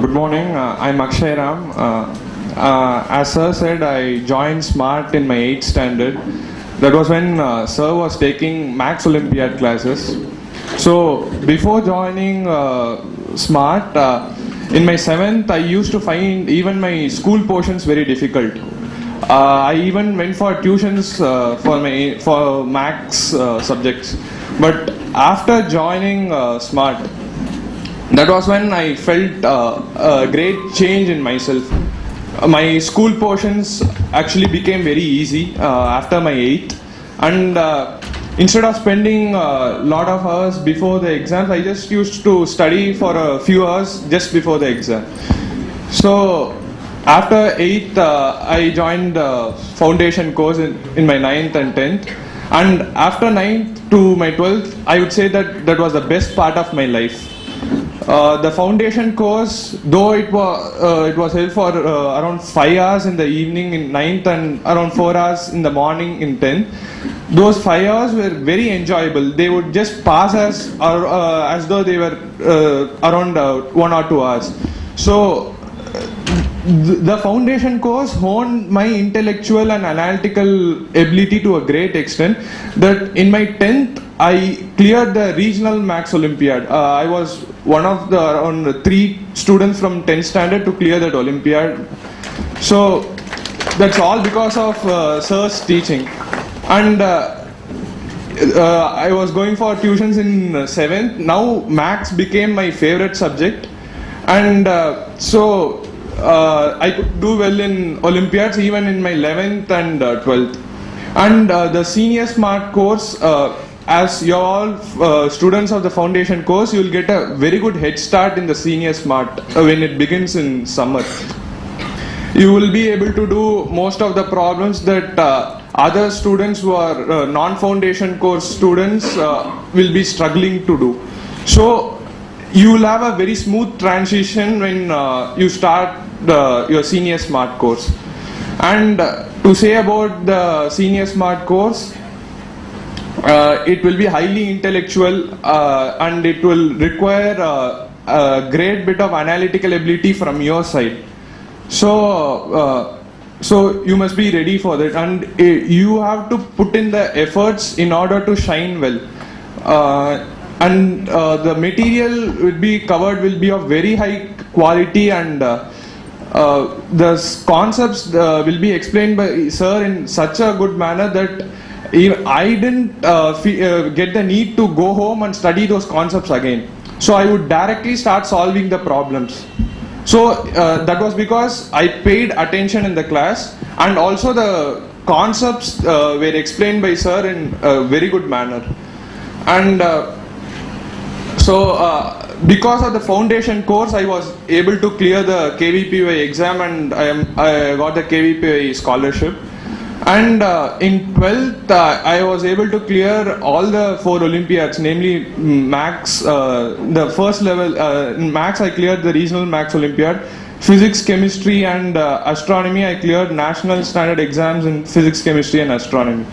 Good morning. I'm Akshay Ram. As Sir said, I joined SMART in my 8th standard. That was when Sir was taking Max Olympiad classes. So before joining SMART, in my 7th, I used to find even my school portions very difficult. I even went for tuitions for Max subjects. But after joining SMART, that was when I felt a great change in myself. My school portions actually became very easy after my 8th, and instead of spending a lot of hours before the exams, I just used to study for a few hours just before the exam. So after 8th, I joined the foundation course in my 9th and 10th, and after 9th to my 12th, I would say that was the best part of my life. The foundation course, though it was held for around 5 hours in the evening in 9th and around 4 hours in the morning in 10th, those 5 hours were very enjoyable. They would just pass as though they were around 1 or 2 hours. So the foundation course honed my intellectual and analytical ability to a great extent that in my 10th I cleared the regional Max Olympiad. I was one of the around 3 students from 10th standard to clear that Olympiad. So that's all because of Sir's teaching. And I was going for tuitions in 7th. Now Max became my favorite subject, and so I could do well in Olympiads even in my 11th and 12th. And the senior SMART course, as you're all students of the foundation course, you will get a very good head start in the senior SMART when it begins in summer. You will be able to do most of the problems that other students who are non-foundation course students will be struggling to do. So you will have a very smooth transition when you start your senior SMART course. And to say about the senior SMART course, it will be highly intellectual and it will require a great bit of analytical ability from your side. So you must be ready for that, and you have to put in the efforts in order to shine well. And the material will be covered will be of very high quality, and the concepts will be explained by Sir in such a good manner that I didn't get the need to go home and study those concepts again. So I would directly start solving the problems. So that was because I paid attention in the class, and also the concepts were explained by Sir in a very good manner. And because of the foundation course, I was able to clear the KVPY exam, and I got the KVPY scholarship. And in 12th, I was able to clear all the 4 Olympiads, namely Max, the first level, Max I cleared the regional Max Olympiad, physics, chemistry and astronomy I cleared national standard exams in physics, chemistry and astronomy.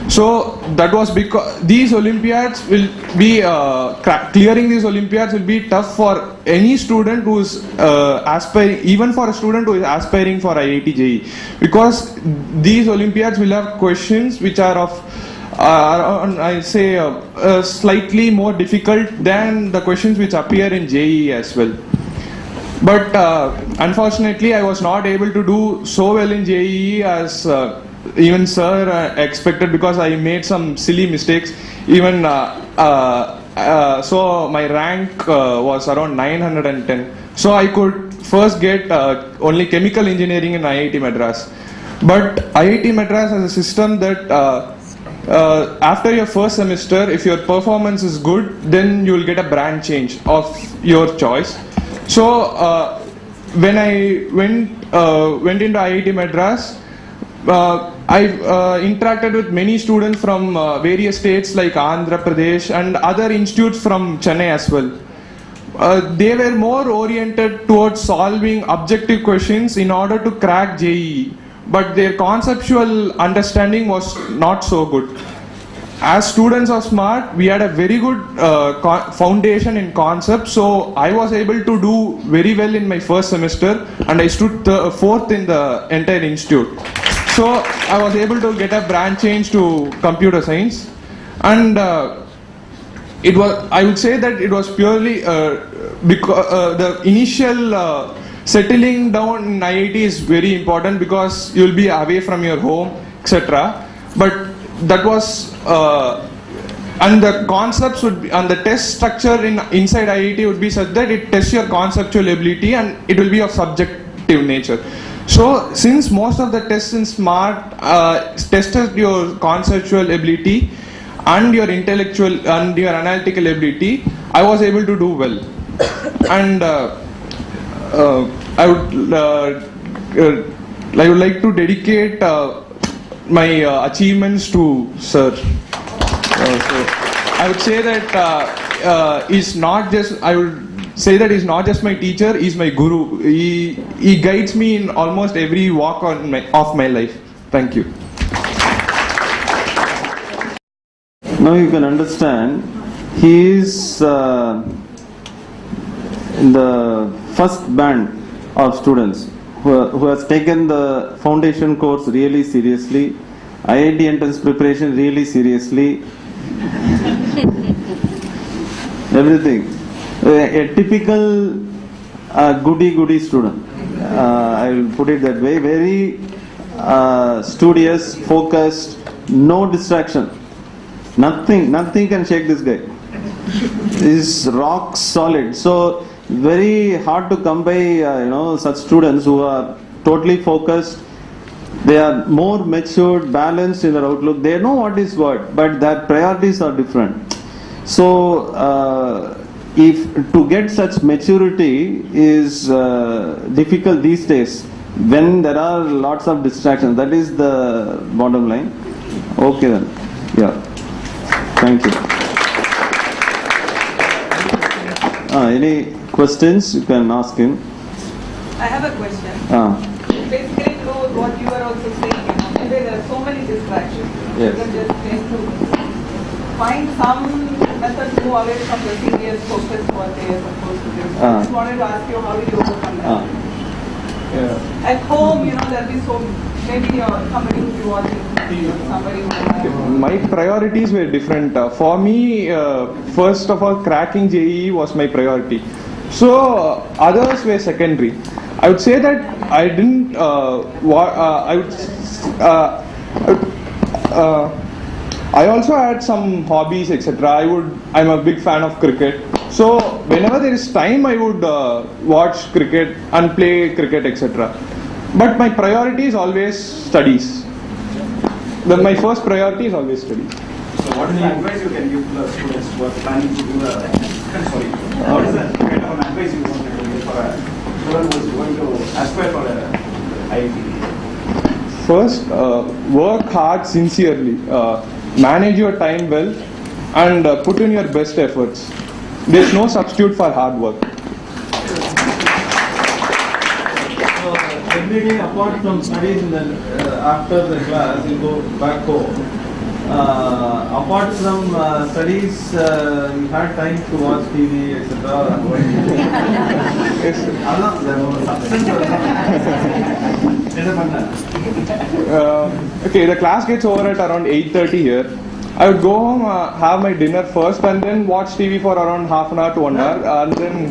So that was because these Olympiads will be, clearing these Olympiads will be tough for any student who is aspiring, even for a student who is aspiring for IIT JEE, because these Olympiads will have questions which are of I say slightly more difficult than the questions which appear in JEE as well. But unfortunately, I was not able to do so well in JEE as even Sir expected, because I made some silly mistakes. Even so, my rank was around 910. So I could first get only chemical engineering in IIT Madras. But IIT Madras has a system that after your first semester, if your performance is good, then you will get a branch change of your choice. So when I went into IIT Madras, I interacted with many students from various states like Andhra Pradesh and other institutes from Chennai as well. They were more oriented towards solving objective questions in order to crack JEE, but their conceptual understanding was not so good. as students of SMART, we had a very good foundation in concept. So I was able to do very well in my first semester, and I stood fourth in the entire institute. So I was able to get a branch change to computer science, and it was, I would say that it was purely because the initial settling down in IIT is very important because you will be away from your home, etc. But that was and the concepts would be, and the test structure inside IIT would be such that it tests your conceptual ability and it will be of subjective nature. So since most of the tests in SMART tested your conceptual ability and your intellectual and your analytical ability, I was able to do well. And I would like to dedicate my achievements to Sir. So I would say that he's not just, I would say that he's not just my teacher, he's my guru. He guides me in almost every walk of my life. Thank you. Now you can understand, he is in the first band of students who has taken the foundation course really seriously, IIT entrance preparation really seriously, everything. A typical goody student, I will put it that way, very studious, focused, no distraction. Nothing can shake this guy. He's rock solid. So very hard to come by, such students who are totally focused. They are more matured, balanced in their outlook. They know what is what, but their priorities are different. So if to get such maturity is difficult these days when there are lots of distractions. That is the bottom line. Okay then. Yeah. Thank you. Any questions? You can ask him. I have a question. Basically, to what you are also saying, there are so many distractions. Yes. You can just find some method to move away from the serious focus what they are supposed to do. I just wanted to ask you, how do you overcome that? Yeah. At home, there'll be so maybe somebody will be watching, somebody will My priorities were different. For me, first of all, cracking JEE was my priority. So others were secondary. I would say that I didn't. I also had some hobbies, etc. I'm a big fan of cricket. So whenever there is time, I would watch cricket and play cricket, etc. But my priority is always studies. My first priority is always studies. So what is the advice you can give to the students who are planning to do what is the kind of an advice you want to give for a student who is going to aspire for a IIT? First, work hard sincerely, manage your time well, and put in your best efforts. There's no substitute for hard work. Every day, apart from studies after the class, you go back home. Apart from studies, you had time to watch TV, etc. Okay, the class gets over at around 8:30 here. I would go home, have my dinner first, and then watch TV for around half an hour to 1 hour, and then.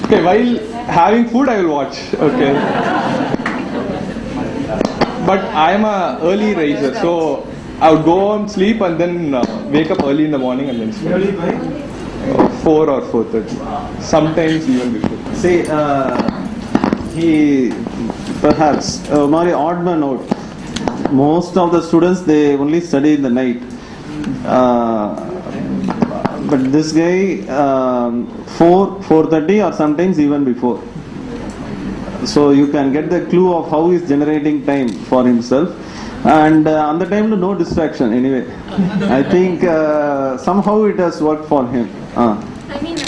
Okay, while having food, I will watch. Okay. But I am a early riser, so I would go home, sleep, and then wake up early in the morning and then sleep. Early by 4 or 4:30. Sometimes even before. See, he perhaps very odd man out. Most of the students, they only study in the night. But this guy 4:30 or sometimes even before. So you can get the clue of how he's generating time for himself, and on the time no distraction anyway. I think somehow it has worked for him. I mean,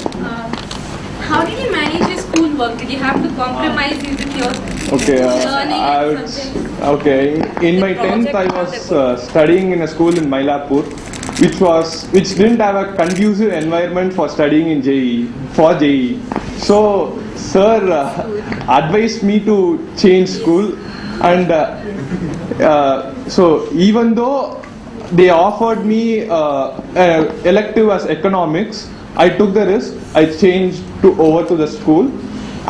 how did he manage his school work? Did you have to compromise with your Okay, learning I and would, subjects? okay. In my 10th, I was studying in a school in Mylapore, which didn't have a conducive environment for studying in JEE, for JEE. So, sir advised me to change school, and so even though they offered me elective as economics, I took the risk. I changed over to the school,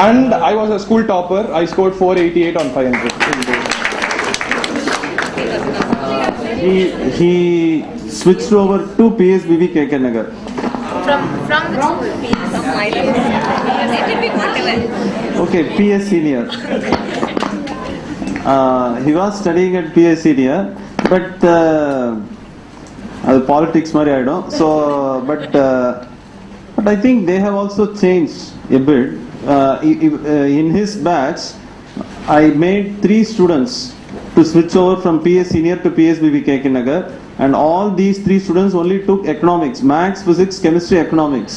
and I was a school topper. I scored 488 on 500. He switched over to PSBB KK Nagar. From the school, from whatever. Okay, PS Senior. He was studying at PS Senior, but politics mari aidum. So, but I think they have also changed a bit. In his batch, I made 3 students to switch over from PS Senior to PSBB KK Nagar, and all these 3 students only took economics, maths, physics, chemistry, economics,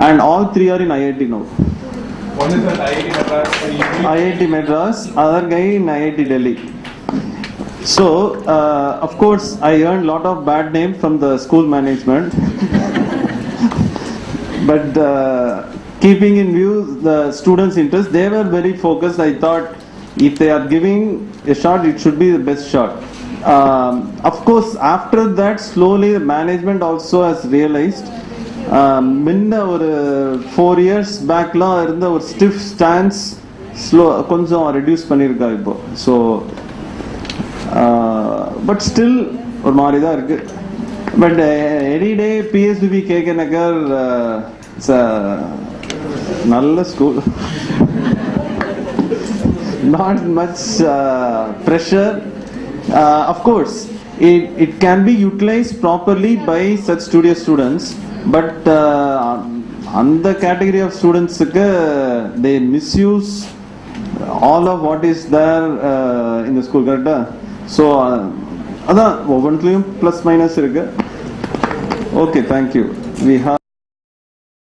and all 3 are in IIT now. One is at IIT Madras. IIT Madras, other guy in IIT Delhi. So, of course, I earned a lot of bad name from the school management. But keeping in view the students' interest, they were very focused. I thought if they are giving a shot, it should be the best shot. Of course, after that, slowly the management also has realized. முன்ன ஒரு 4 years பேக்லாம் இருந்த ஒரு stiff stance கொஞ்சம் reduce பண்ணியிருக்கா இப்போ. So but still ஒரு மாதிரி தான் இருக்கு. But any day PSBB KK நகர் நல்ல school. Not much pressure. Of course, it can be utilized properly by such studious students, but on the category of students, they misuse all of what is there in the school. So, அதான் ஒவ்வொன்றிலையும் plus minus இருக்கு. Okay, thank you. We have